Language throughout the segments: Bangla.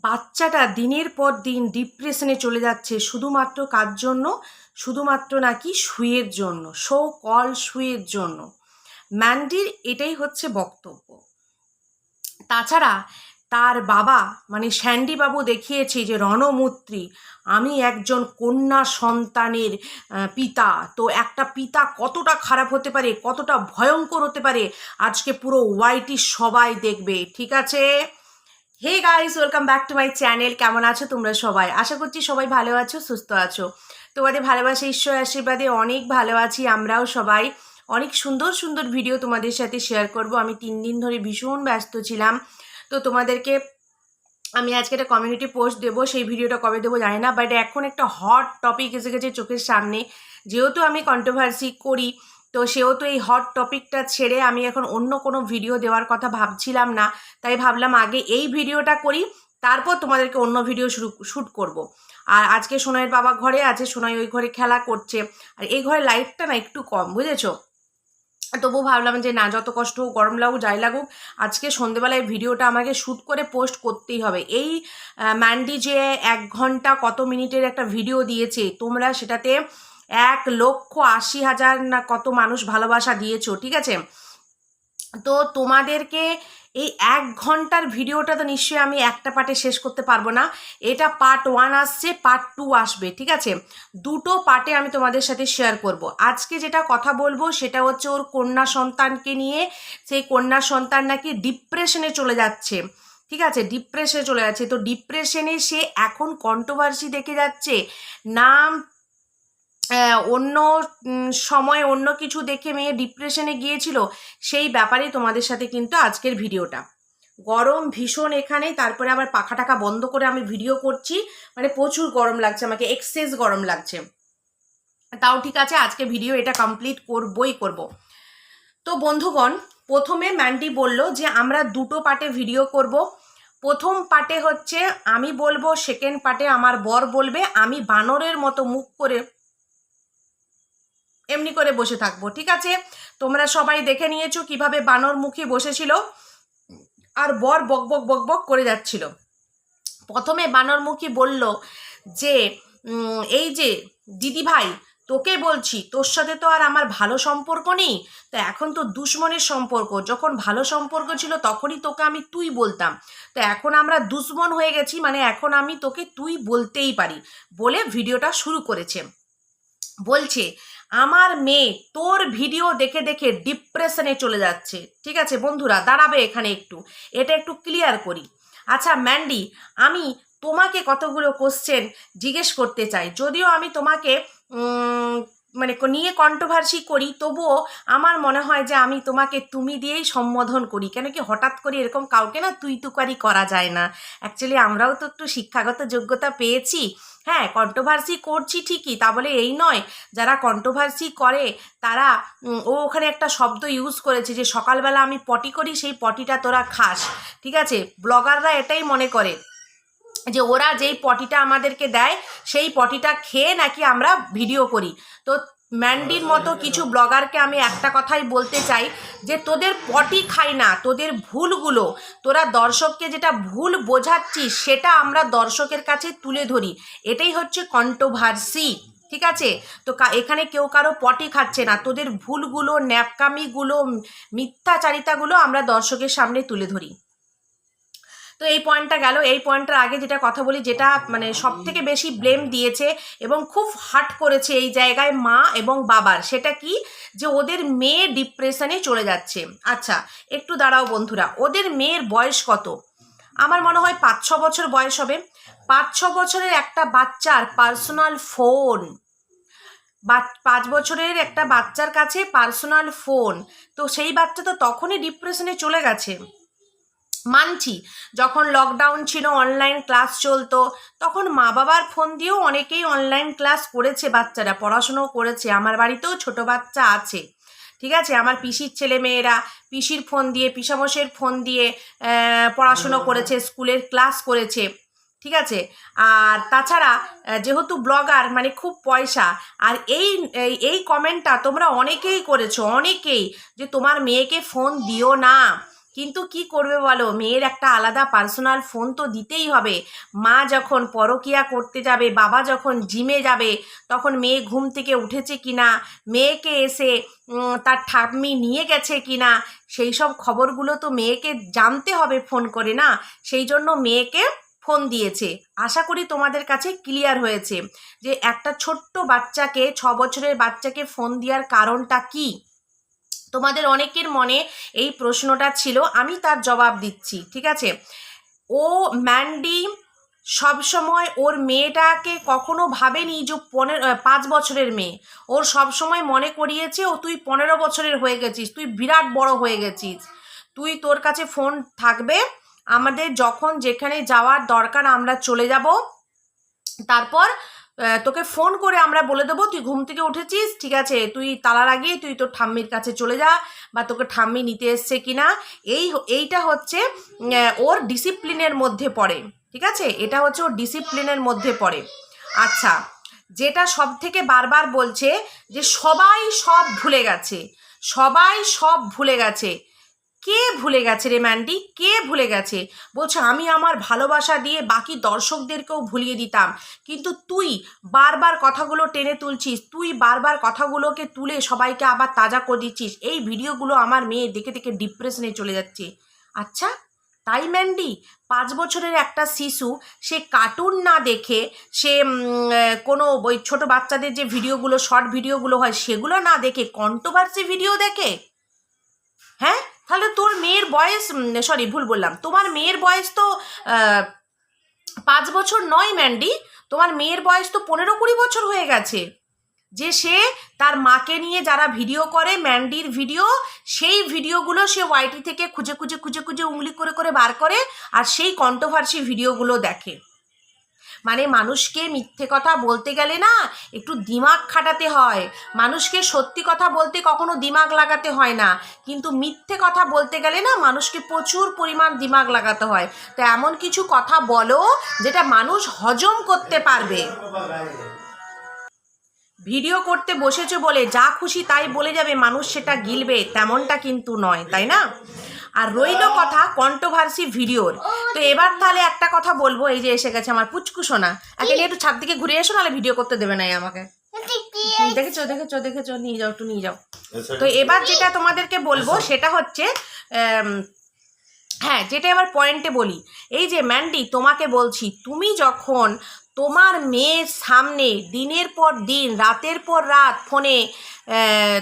বাচ্চাটা দিনের পর দিন ডিপ্রেশনে চলে যাচ্ছে শুধুমাত্র কার জন্য? শুধুমাত্র নাকি শুয়ের জন্য, সো কল শুয়ের জন্য। ম্যান্ডির এটাই হচ্ছে বক্তব্য। তাছাড়া তার বাবা মানে স্যান্ডি বাবু দেখিয়েছে যে রণমূর্তি, আমি একজন কন্যা সন্তানের পিতা। তো একটা পিতা কতটা খারাপ হতে পারে, কতটা ভয়ঙ্কর হতে পারে, আজকে পুরো ওয়াইটি সবাই দেখবে। ঠিক আছে? Hey guys, welcome back to my channel. কেমন আছো তোমরা সবাই? আশা করছি সবাই ভালো আছো, সুস্থ আছো। তোমাদের ভালোবাসা, ঈশ্বর আশীর্বাদে অনেক ভালো আছি আমরাও সবাই। অনেক সুন্দর সুন্দর ভিডিও তোমাদের সাথে শেয়ার করব। আমি 3 দিন ধরে ভীষণ ব্যস্ত ছিলাম, তো তোমাদেরকে আমি আজকে একটা কমিউনিটি পোস্ট দেবো। সেই ভিডিওটা কবে দেবো জানি না, বাট এখন একটা হট টপিক এসে গেছে চোখের সামনে। যেহেতু আমি কন্ট্রোভার্সি করি, তো সেহেতু এই হট টপিকটা ছেড়ে আমি এখন অন্য কোনো ভিডিও দেওয়ার কথা ভাবছিলাম না। তাই ভাবলাম আগে এই ভিডিওটা করি, তারপর তোমাদেরকে অন্য ভিডিও শ্যুট করব। আর আজকে সোনাইয়ের বাবা ঘরে আছে, সোনাই ওই ঘরে খেলা করছে, আর এই ঘরে লাইটটা না একটু কম, বুঝেছো? তবুও ভাবলাম যে না, যত কষ্ট হোক, গরম লাগুক, যাই লাগুক, আজকে সন্ধেবেলায় ভিডিওটা আমাকে শ্যুট করে পোস্ট করতেই হবে। এই ম্যান্ডি যে 1 ঘন্টা কত মিনিটের একটা ভিডিও দিয়েছে, তোমরা সেটাতে 1,80,000 না কত মানুষ ভালোবাসা দিয়েছো, ঠিক আছে? তো তোমাদেরকে এই 1 ঘন্টার ভিডিওটা তো নিশ্চয়ই আমি একটা পার্টে শেষ করতে পারবো না। এটা পার্ট 1 আসছে, পার্ট 2 আসবে, ঠিক আছে? দুটো পার্টে আমি তোমাদের সাথে শেয়ার করব। আজকে যেটা কথা বলবো সেটা হচ্ছে ওর কন্যা সন্তানকে নিয়ে। সেই কন্যা সন্তান নাকি ডিপ্রেশনে চলে যাচ্ছে, ঠিক আছে? ডিপ্রেশনে চলে যাচ্ছে। তো ডিপ্রেশনে সে এখন কন্ট্রোভার্সি দেখে যাচ্ছে না, অন্য সময় অন্য কিছু দেখে মেয়ে ডিপ্রেশনে গিয়েছিল, সেই ব্যাপারে তোমাদের সাথে কিন্তু আজকের ভিডিওটা। গরম ভীষণ এখানে, তারপরে আবার পাখা টাকা বন্ধ করে আমি ভিডিও করছি, মানে প্রচুর গরম লাগছে, আমাকে এক্সেস গরম লাগছে। তাও ঠিক আছে, আজকে ভিডিও এটা কমপ্লিট করবই করব। তো বন্ধুগণ, প্রথমে ম্যান্ডি বলল যে আমরা দুটো পার্টে ভিডিও করব। প্রথম পার্টে হচ্ছে আমি বলবো, সেকেন্ড পার্টে আমার বর বলবে। আমি বানরের মতো মুখ করে এমনি করে বসে থাকবো, ঠিক আছে? তোমরা সবাই দেখে নিয়েছো কিভাবে বানর মুখী বসেছিল আর বর বক বক বক বক করে যাচ্ছিল। প্রথমে বানরমুখী বলল যে এই যে দিদি ভাই, তোকে বলছি, তোর সাথে তো আর আমার ভালো সম্পর্ক নেই, তো এখন তো দুশ্মনের সম্পর্ক। যখন ভালো সম্পর্ক ছিল তখনই তোকে আমি তুই বলতাম, তো এখন আমরা দুশ্মন হয়ে গেছি, মানে এখন আমি তোকে তুই বলতেই পারি, বলে ভিডিওটা শুরু করেছে। বলছে আমার মেয়ে তোর ভিডিও দেখে দেখে ডিপ্রেশনে চলে যাচ্ছে। ঠিক আছে বন্ধুরা, দাঁড়াবে এখানে একটু, এটা একটু ক্লিয়ার করি। আচ্ছা ম্যান্ডি, আমি তোমাকে কতগুলো কোশ্চেন জিজ্ঞেস করতে চাই। যদিও আমি তোমাকে মানে নিয়ে কন্ট্রোভার্সি করি, তবুও আমার মনে হয় যে আমি তোমাকে তুমি দিয়েই সম্বোধন করি। কেন কি হঠাৎ করে এরকম কাউকে না তুই তুকারি করা যায় না। অ্যাকচুয়ালি আমরাও তো একটু শিক্ষাগত যোগ্যতা পেয়েছি। হ্যাঁ, কন্ট্রোভার্সি করছি ঠিকই, তা বলে এই নয় যারা কন্ট্রোভার্সি করে তারা ও ওখানে একটা শব্দ ইউজ করেছে যে সকালবেলা আমি পটি করি, সেই পটিটা তোরা খাস। ঠিক আছে, ব্লগাররা এটাই মনে করে যে ওরা যেই পটিটা আমাদেরকে দেয় সেই পটিটা খেয়ে নাকি আমরা ভিডিও করি। তো ম্যান্ডির মতো কিছু ব্লগারকে আমি একটা কথাই বলতে চাই যে তোদের পটি খাই না, তোদের ভুলগুলো, তোরা দর্শককে যেটা ভুল বোঝাচ্ছিস সেটা আমরা দর্শকের কাছে তুলে ধরি। এটাই হচ্ছে কন্ট্রোভার্সি, ঠিক আছে? তো এখানে কেউ কারো পটি খাচ্ছে না, তোদের ভুলগুলো, ন্যাপকামিগুলো, মিথ্যাচারিতাগুলো আমরা দর্শকের সামনে তুলে ধরি। তো এই পয়েন্টটা গেল। এই পয়েন্টের আগে যেটা কথা বলি, যেটা মানে সব থেকে বেশি ব্লেম দিয়েছে এবং খুব হার্ট করেছে এই জায়গায় মা এবং বাবার, সেটা কি, যে ওদের মেয়ে ডিপ্রেশনে চলে যাচ্ছে। আচ্ছা একটু দাঁড়াও বন্ধুরা, ওদের মেয়ের বয়স কত? আমার মনে হয় 5-6 বছর বয়স হবে। 5-6 বছরের একটা বাচ্চার পার্সোনাল ফোন, 5 বছরের একটা বাচ্চার কাছে পার্সোনাল ফোন, তো সেই বাচ্চা তো তখনই ডিপ্রেশনে চলে গেছে। মানছি, যখন লকডাউন ছিল, অনলাইন ক্লাস চলতো, তখন মা বাবার ফোন দিয়েও অনেকেই অনলাইন ক্লাস করেছে, বাচ্চারা পড়াশুনোও করেছে। আমার বাড়িতেও ছোট বাচ্চা আছে, ঠিক আছে? আমার পিসির ছেলে মেয়েরা পিসির ফোন দিয়ে, পিসামশের ফোন দিয়ে পড়াশুনো করেছে, স্কুলের ক্লাস করেছে, ঠিক আছে? আর তাছাড়া যেহেতু ব্লগার মানে খুব পয়সা। আর এই এই কমেন্টটা তোমরা অনেকেই করেছো, অনেকেই, যে তোমার মেয়েকে ফোন দিও না, কিন্তু কি করবে বলো, মেয়ের একটা আলাদা পার্সোনাল ফোন তো দিতেই হবে। মা যখন পরকিয়া করতে যাবে, বাবা যখন জিমে যাবে, তখন মেয়ে ঘুম থেকে উঠেছে কিনা, মেয়েকে এসে তার ঠাম্মি নিয়ে গেছে কিনা, সেই সব খবরগুলো তো মেয়েকে জানতে হবে ফোন করে, না? সেই জন্য মেয়েকে ফোন দিয়েছে। আশা করি তোমাদের কাছে ক্লিয়ার হয়েছে যে একটা ছোট্ট বাচ্চাকে, 6 বছরের বাচ্চাকে ফোন দেওয়ার কারণটা কি। তোমাদের অনেকের মনে এই প্রশ্নটা ছিল, আমি তার জবাব দিচ্ছি, ঠিক আছে? ও ম্যান্ডি সবসময় ওর মেয়েটাকে কখনো ভাবেনি যে 5 বছরের মেয়ে। ওর সবসময় মনে করিয়েছে ও তুই 15 বছরের হয়ে গেছিস, তুই বিরাট বড় হয়ে গেছিস, তুই তোর কাছে ফোন থাকবে, আমাদের যখন যেখানে যাওয়ার দরকার আমরা চলে যাব, তারপর তোকে ফোন করে আমরা বলে দেবো তুই ঘুম থেকে উঠেছিস, ঠিক আছে, তুই তালা লাগিয়ে তুই তোর ঠাম্মির কাছে চলে যা, বা তোকে ঠাম্মি নিতে এসছে কিনা। এইটা হচ্ছে ওর ডিসিপ্লিনের মধ্যে পড়ে, ঠিক আছে? এটা হচ্ছে ওর ডিসিপ্লিনের মধ্যে পড়ে। আচ্ছা, যেটা সব থেকে বারবার বলছে যে সবাই সব ভুলে গেছে, সবাই সব ভুলে গেছে। কে ভুলে গেছে রে ম্যান্ডি, কে ভুলে গেছে? বলছে আমি আমার ভালোবাসা দিয়ে বাকি দর্শকদেরকেও ভুলিয়ে দিতাম, কিন্তু তুই বারবার কথাগুলো টেনে তুলছিস, তুই বারবার কথাগুলোকে তুলে সবাইকে আবার তাজা করে দিচ্ছিস। এই ভিডিওগুলো আমার মেয়ে দেখে দেখে ডিপ্রেশনে চলে যাচ্ছে। আচ্ছা তাই ম্যান্ডি? 5 বছরের একটা শিশু, সে কার্টুন না দেখে, সে কোনো ওই ছোটো বাচ্চাদের যে ভিডিওগুলো, শর্ট ভিডিওগুলো হয়, সেগুলো না দেখে কন্ট্রোভার্সি ভিডিও দেখে? হ্যাঁ, তাহলে তোর মেয়ের বয়স, সরি ভুল বললাম, তোমার মেয়ের বয়স তো 5 বছর নয় ম্যান্ডি, তোমার মেয়ের বয়স তো 15-20 বছর হয়ে গেছে। যে সে তার মাকে নিয়ে যারা ভিডিও করে, ম্যান্ডির ভিডিও, সেই ভিডিওগুলো সে ওয়াইটি থেকে খুঁজে খুঁজে খুঁজে খুঁজে উংলি করে করে বার করে, আর সেই কন্ট্রোভার্সি ভিডিওগুলো দেখে। মানে মানুষকে মিথ্যে কথা বলতে গেলে না একটু দিমাগ খাটাতে হয়, মানুষকে সত্যি কথা বলতে কখনো দিমাগ লাগাতে হয় না, কিন্তু মিথ্যে কথা বলতে গেলে না মানুষকে প্রচুর পরিমাণ দিমাগ লাগাতে হয়। তো এমন কিছু কথা বলো যেটা মানুষ হজম করতে পারবে। ভিডিও করতে বসেছো বলে যা খুশি তাই বলে যাবে, মানুষ সেটা গিলবে, তেমনটা কিন্তু নয়, তাই না? আর রইল কথা কন্ট্রোভার্সি ভিডিওর, তো এবার তাহলে একটা কথা বলবো, এই যে এসে গেছে আমার পুচকু সোনা, আগে একটু ছাদ দিকে ঘুরে এসো, নাহলে ভিডিও করতে দেবে না আমাকে। দেখেছো দেখেছো দেখেছো, নিয়ে যাও, একটু নিয়ে যাও। তো এবার যেটা তোমাদেরকে বলবো সেটা হচ্ছে, হ্যাঁ, যেটা এবার পয়েন্টে বলি, এই যে ম্যান্ডি তোমাকে বলছি, তুমি যখন তোমার মেয়ের সামনে দিনের পর দিন, রাতের পর রাত ফোনে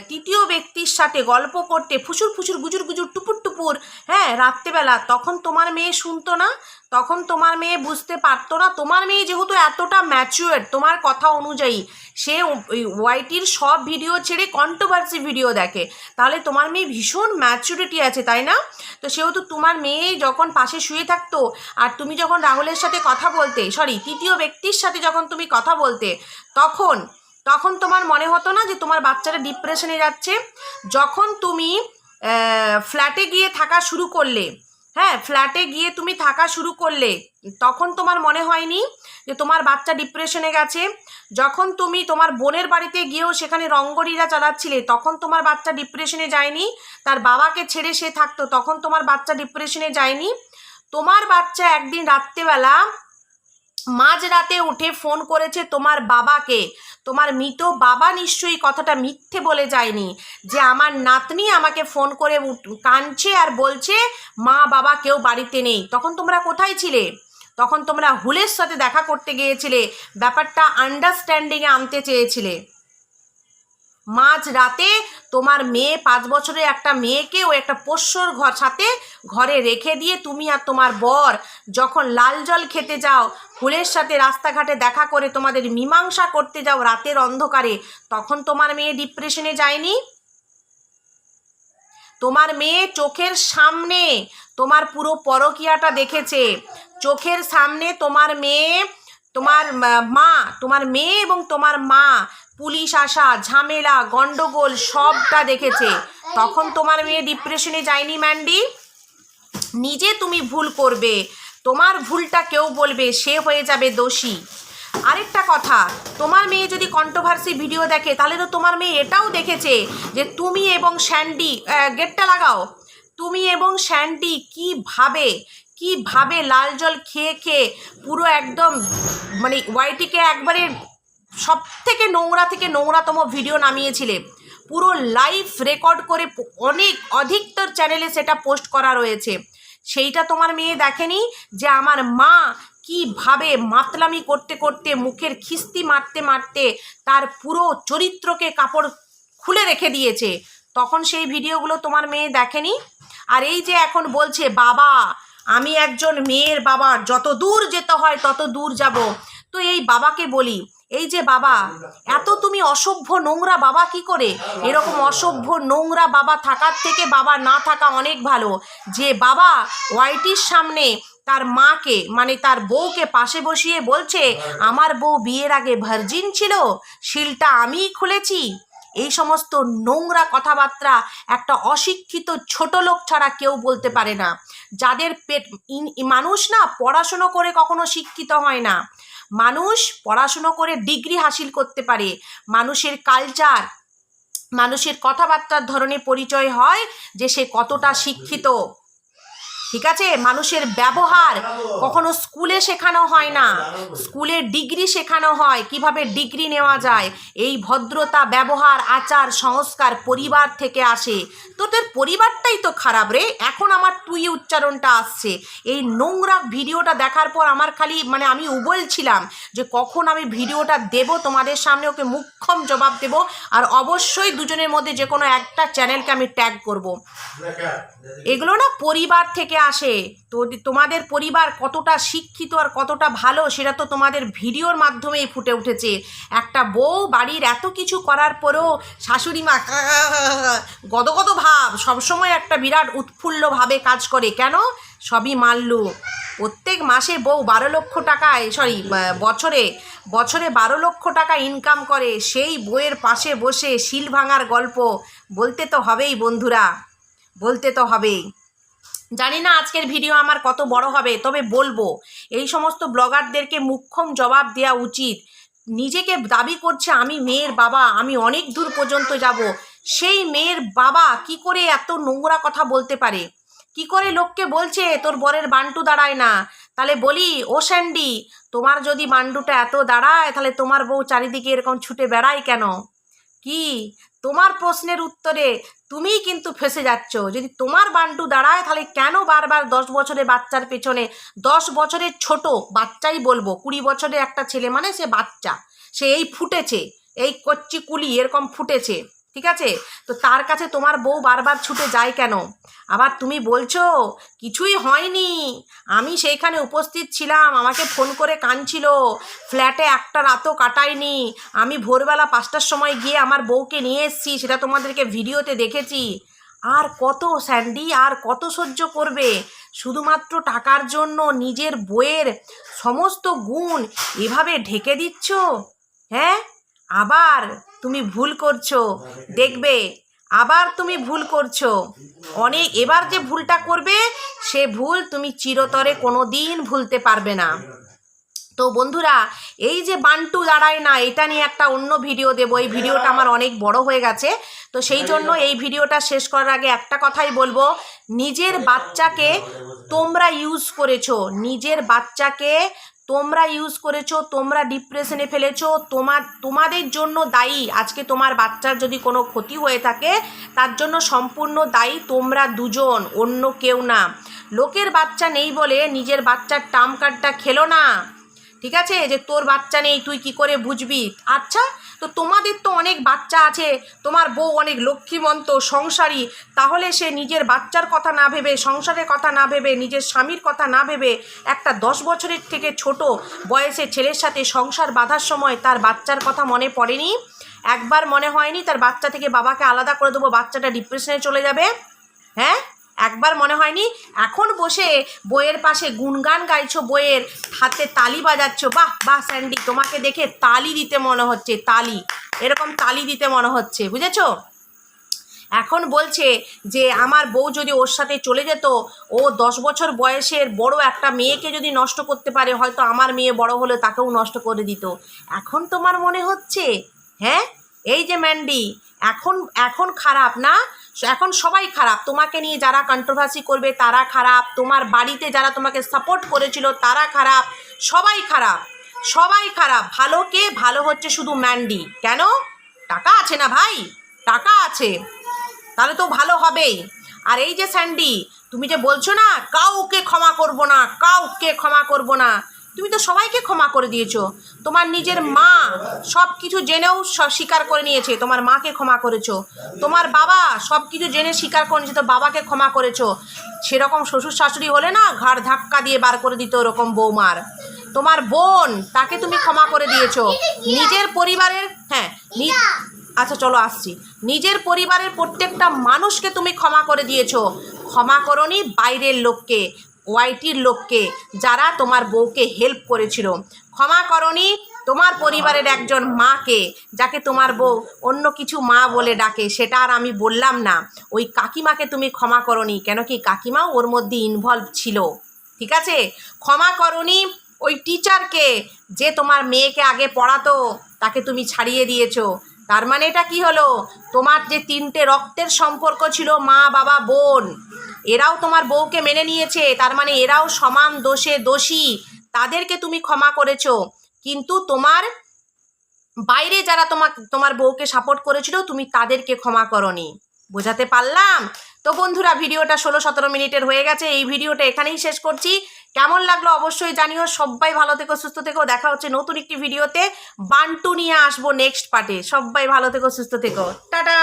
তৃতীয় ব্যক্তির সাথে গল্প করতে, ফুসুর ফুসুর গুজুর গুজুর টুপুর টুপুর, হ্যাঁ, রাত্রেবেলা, তখন তোমার মেয়ে শুনতো না, তখন তোমার মেয়ে বুঝতে পারতো না। তোমার মেয়ে যেহেতু এতটা ম্যাচিওর তোমার কথা অনুযায়ী, সে ওয়াইটির সব ভিডিও ছেড়ে কন্ট্রোভার্সি ভিডিও দেখে, তাহলে তোমার মেয়ে ভীষণ ম্যাচুরিটি আছে, তাই না? তো সেহেতু তোমার মেয়ে যখন পাশে শুয়ে থাকতো, আর তুমি যখন রাহুলের সাথে কথা বলতে, সরি তৃতীয় ব্যক্তির সাথে যখন তুমি কথা বলতে, তখন তোমার মনে হতো না যে তোমার বাচ্চাটা ডিপ্রেশনে যাচ্ছে? যখন তুমি ফ্ল্যাটে গিয়ে থাকা শুরু করলে, হ্যাঁ, ফ্ল্যাটে গিয়ে তুমি থাকা শুরু করলে, তখন তোমার মনে হয়নি যে তোমার বাচ্চা ডিপ্রেশনে গেছে? যখন তুমি তোমার বোনের বাড়িতে গিয়েও সেখানে রঙ্গলীলা চালাচ্ছিলে, তখন তোমার বাচ্চা ডিপ্রেশনে যায়নি? তার বাবাকে ছেড়ে সে থাকতো, তখন তোমার বাচ্চা ডিপ্রেশনে যায়নি? তোমার বাচ্চা একদিন রাত্রেবেলা মাঝরাতে উঠে ফোন করেছে তোমার বাবাকে, তোমার মৃত বাবা নিশ্চয়ই কথাটা মিথ্যে বলে যায়নি যে আমার নাতনি আমাকে ফোন করে কাঁদছে আর বলছে মা বাবা কেউ বাড়িতে নেই। তখন তোমরা কোথায় ছিলে? তখন তোমরা হুলের সাথে দেখা করতে গিয়েছিলে, ব্যাপারটা আন্ডারস্ট্যান্ডিংয়ে আনতে চেয়েছিলে। মাঝ রাতে তোমার মেয়ে, 5 বছরের একটা মেয়েকে ও একটা পোষ্যর সাথে ঘরে রেখে দিয়ে তুমি আর তোমার বর যখন লাল জল খেতে যাও, হুলের সাথে রাস্তাঘাটে দেখা করে তোমাদের মীমাংসা করতে যাও রাতের অন্ধকারে, তখন তোমার মেয়ে ডিপ্রেশনে যায়নি? তোমার মেয়ে চোখের সামনে তোমার পুরো পরকীয়াটা দেখেছে, চোখের সামনে তোমার মেয়ে, তোমার মেয়ে এবং তোমার মা পুলিশ আসা, ঝামেলা, গন্ডগোল সবটা দেখেছে, তখন তোমার মেয়ে ডিপ্রেশনে যায়নি ম্যান্ডি? নিজে তুমি ভুল করবে, তোমার ভুলটা কেউ বলবে, সে হয়ে যাবে দোষী। আরেকটা কথা, তোমার মেয়ে যদি কন্ট্রোভার্সি ভিডিও দেখে, তাহলে তো তোমার মেয়ে এটাও দেখেছে যে তুমি এবং স্যান্ডি, গেটটা লাগাও, তুমি এবং স্যান্ডি কিভাবে লাল জল খেয়ে খেয়ে পুরো একদম মানে ওয়াইটিকে একবারে সব থেকে নোংরাতম ভিডিও নামিয়েছিলে, পুরো লাইভ রেকর্ড করে অধিকতর চ্যানেলে সেটা পোস্ট করা রয়েছে। সেইটা তোমার মেয়ে দেখেনি যে আমার মা কিভাবে মাতলামি করতে করতে মুখের খিস্তি মারতে মারতে তার পুরো চরিত্রকে কাপড় খুলে রেখে দিয়েছে, তখন সেই ভিডিওগুলো তোমার মেয়ে দেখেনি? আর এই যে এখন বলছে বাবা, আমি একজন মেয়ের বাবা, যত দূর যেতে হয় তত দূর যাব। তো এই বাবাকে বলি, এই যে বাবা, এত তুমি অসভ্য নোংরা বাবা কি করে? এরকম অসভ্য নোংরা বাবা থাকার থেকে বাবা না থাকা অনেক ভালো। যে বাবা ওয়াইটির সামনে তার মাকে মানে তার বউকে পাশে বসিয়ে বলছে আমার বউ বিয়ের আগে ভার্জিন ছিল, শিলটা আমিই খুলেছি। এই সমস্ত নোংরা কথাবার্তা একটা অশিক্ষিত ছোট লোক ছাড়া কেউ বলতে পারে না। যাদের মানুষ না পড়াশুনো করে কখনো শিক্ষিত হয় না, মানুষ পড়াশুনো করে ডিগ্রি হাসিল করতে পারে, মানুষের কালচার, মানুষের কথাবার্তার ধরনে পরিচয় হয় যে সে কতটা শিক্ষিত। ঠিক আছে, মানুষের ব্যবহার কখনো স্কুলে শেখানো হয় না, স্কুলে ডিগ্রি শেখানো হয় কিভাবে ডিগ্রি নেওয়া যায়। এই ভদ্রতা, ব্যবহার, আচার, সংস্কার পরিবার থেকে আসে। তোদের পরিবারটাই তো খারাপ রে। এখন আমার তুই উচ্চারণটা আসছে। এই নোংরা ভিডিওটা দেখার পর আমার খালি মানে আমি উবলছিলাম যে কখন আমি ভিডিওটা দেব তোমাদের সামনে, ওকে মুখ্যম জবাব দেব। আর অবশ্যই দুজনের মধ্যে যে কোনো একটা চ্যানেলকে আমি ট্যাগ করব। এগুলো না পরিবার থেকে আসে। তো তোমাদের পরিবার কতটা শিক্ষিত আর কতটা ভালো সেটা তো তোমাদের ভিডিওর মাধ্যমেই ফুটে উঠেছে। একটা বউ বাড়ির এত কিছু করার পরেও শাশুড়ি মা গদগদ ভাব, সবসময় একটা বিরাট উৎফুল্ল ভাবে কাজ করে। কেন? সবই মাল্লু। প্রত্যেক মাসে বউ 12 লক্ষ টাকায় বছরে 12 লক্ষ টাকা ইনকাম করে। সেই বউয়ের পাশে বসে শিল ভাঙার গল্প বলতে তো হবেই বন্ধুরা, বলতে তো হবেই। জানি না আজকের ভিডিও আমার কত বড় হবে, তবে বলবো এই সমস্ত ব্লগারদেরকে মুখ্যম জবাব দেওয়া উচিত। নিজেকে দাবি করছে আমি মেয়ের বাবা, আমি অনেক দূর পর্যন্ত যাব, সেই মেয়ের বাবা কি করে এত নোংরা কথা বলতে পারে? কি করে লোককে বলছে তোর বরের বান্টু দাঁড়ায় না? তাহলে বলি ও স্যান্ডি, তোমার যদি বান্টুটা এত দাঁড়ায় তাহলে তোমার বউ চারিদিকে এরকম ছুটে বেড়ায় কেন? কি তোমার প্রশ্নের উত্তরে তুমিই কিন্তু ফেসে যাচ্ছ। যদি তোমার বান্টু দাঁড়ায় তাহলে কেন বারবার 10 বছরের বাচ্চার পেছনে, 10 বছরের ছোট বাচ্চাই বলবো, 20 বছরের একটা ছেলে মানে সে বাচ্চা, সে এই ফুটেছে, এই কচ্চি কুলি এরকম ফুটেছে, ঠিক আছে? তো তার কাছে তোমার বউ বারবার ছুটে যায় কেন? আবার তুমি বলছো কিছুই হয়নি, আমি সেইখানে উপস্থিত ছিলাম, আমাকে ফোন করে কাঁদছিল, ফ্ল্যাটে একটা রাতও কাটাইনি, আমি ভোরবেলা 5টার সময় গিয়ে আমার বউকে নিয়ে এসেছি, সেটা তোমাদেরকে ভিডিওতে দেখেছি। আর কত স্যান্ডি, আর কত সহ্য করবে? শুধুমাত্র টাকার জন্য নিজের বউয়ের সমস্ত গুণ এভাবে ঢেকে দিচ্ছ? হ্যাঁ, আবার তুমি ভুল করছো, দেখবে আবার তুমি ভুল করছো। এবার যে ভুলটা করবে সে ভুল তুমি চিরতরে কোনো দিন ভুলতে পারবে না। তো বন্ধুরা, এই যে বান্টু দাঁড়ায় না, এটা নিয়ে একটা অন্য ভিডিও দেবো। এই ভিডিওটা আমার অনেক বড় হয়ে গেছে, তো সেই জন্য এই ভিডিওটা শেষ করার আগে একটা কথাই বলবো, নিজের বাচ্চাকে তোমরা ইউজ করেছো, নিজের বাচ্চাকে তোমরা ইউজ করেছো, তোমরা ডিপ্রেশনে ফেলেছো, তোমাদের জন্য দায়ী। আজকে তোমার বাচ্চার যদি কোনো ক্ষতি হয়ে থাকে তার জন্য সম্পূর্ণ দায়ী তোমরা দুজন, অন্য কেউ না। লোকের বাচ্চা নেই বলে নিজের বাচ্চার টার্ম কার্ডটা খেলো না, ঠিক আছে? যে তোর বাচ্চা নেই তুই কি করে বুঝবি? আচ্ছা, তো তোমাদের তো অনেক বাচ্চা আছে, তোমার বউ অনেক লক্ষ্মীমন্ত সংসারী, তাহলে সে নিজের বাচ্চার কথা না ভেবে, সংসারের কথা না ভেবে, নিজের স্বামীর কথা না ভেবে একটা 10 বছরের থেকে ছোট বয়সে ছেলের সাথে সংসার বাঁধার সময় তার বাচ্চার কথা মনে পড়েনি? একবার মনে হয়নি তার বাচ্চা থেকে বাবাকে আলাদা করে দেবো, বাচ্চাটা ডিপ্রেশনে চলে যাবে? হ্যাঁ, একবার মনে হয়নি? এখন বসে বইয়ের পাশে গুনগান গাইছো, বইয়ের হাতে তালি বাজাচ্ছো। বাহ বাহ স্যান্ডি, তোমাকে দেখে তালি দিতে মনে হচ্ছে, তালি, এরকম তালি দিতে মনে হচ্ছে, বুঝেছো? এখন বলছে যে আমার বউ যদি ওর সাথে চলে যেত, ও 10 বছর বয়সের বড় একটা মেয়েকে যদি নষ্ট করতে পারে, হয়তো আমার মেয়ে বড় হলে তাকেও নষ্ট করে দিত। এখন তোমার মনে হচ্ছে? হ্যাঁ, এই যে ম্যান্ডি, এখন খারাপ না? এখন সবাই খারাপ, তোমাকে নিয়ে যারা কন্ট্রোভার্সি করবে তারা খারাপ, তোমার বাড়িতে যারা তোমাকে সাপোর্ট করেছিল তারা খারাপ, সবাই খারাপ, সবাই খারাপ। ভালো কে? ভালো হচ্ছে শুধু ম্যান্ডি। কেন? টাকা আছে না ভাই, টাকা আছে, তাহলে তো ভালো হবেই। আর এই যে স্যান্ডি, তুমি যে বলছো না কাউকে ক্ষমা করব না, কাউকে ক্ষমা করব না, তুমি তো সবাইকে ক্ষমা করে দিয়েছো। তোমার নিজের মা সব কিছু জেনেও স্বীকার করে নিয়েছে, তোমার মাকে ক্ষমা করেছো। তোমার বাবা সব কিছু জেনে স্বীকার করে নিয়েছে, তো বাবাকে ক্ষমা করেছো। সেরকম শ্বশুর শাশুড়ি হলে না ঘাড় ধাক্কা দিয়ে বার করে দিত ওরকম বৌমার। তোমার বোন, তাকে তুমি ক্ষমা করে দিয়েছো। নিজের পরিবারের, হ্যাঁ আচ্ছা চলো আসছি, নিজের পরিবারের প্রত্যেকটা মানুষকে তুমি ক্ষমা করে দিয়েছো। ক্ষমা করনি বাইরের লোককে, ওয়াইটির লোককে, যারা তোমার বউকে হেল্প করেছিল। ক্ষমা করনি তোমার পরিবারের একজন মাকে, যাকে তোমার বউ অন্য কিছু মা বলে ডাকে, সেটা আর আমি বললাম না। ওই কাকিমাকে তুমি ক্ষমা করনি, কেন কি কাকিমাও ওর মধ্যে ইনভলভ ছিল, ঠিক আছে? ক্ষমা করনি ওই টিচারকে, যে তোমার মেয়েকে আগে পড়াতো, তাকে তুমি ছাড়িয়ে দিয়েছো। তার মানে এটা কি হলো? তোমার যে 3টে রক্তের সম্পর্ক ছিল, মা বাবা বোন, এরাও তোমার বউকে মেনে নিয়েছে, তার মানে এরাও সমান দোষে দোষী, তাদেরকে তুমি ক্ষমা করেছো। কিন্তু তোমার বাইরে যারা তোমার বউকে সাপোর্ট করেছিল, তুমি তাদেরকে ক্ষমা করনি। বোঝাতে পারলাম? তো বন্ধুরা, ভিডিওটা 16-17 মিনিটের হয়ে গেছে, এই ভিডিওটা এখানেই শেষ করছি। কেমন লাগলো অবশ্যই জানিও। সবাই ভালো থেকো, সুস্থ থেকো। দেখা হচ্ছে নতুন একটি ভিডিওতে। বান্টু নিয়ে আসবো নেক্সট পার্টে। সবাই ভালো থেকো, সুস্থ থেকো, টাটা।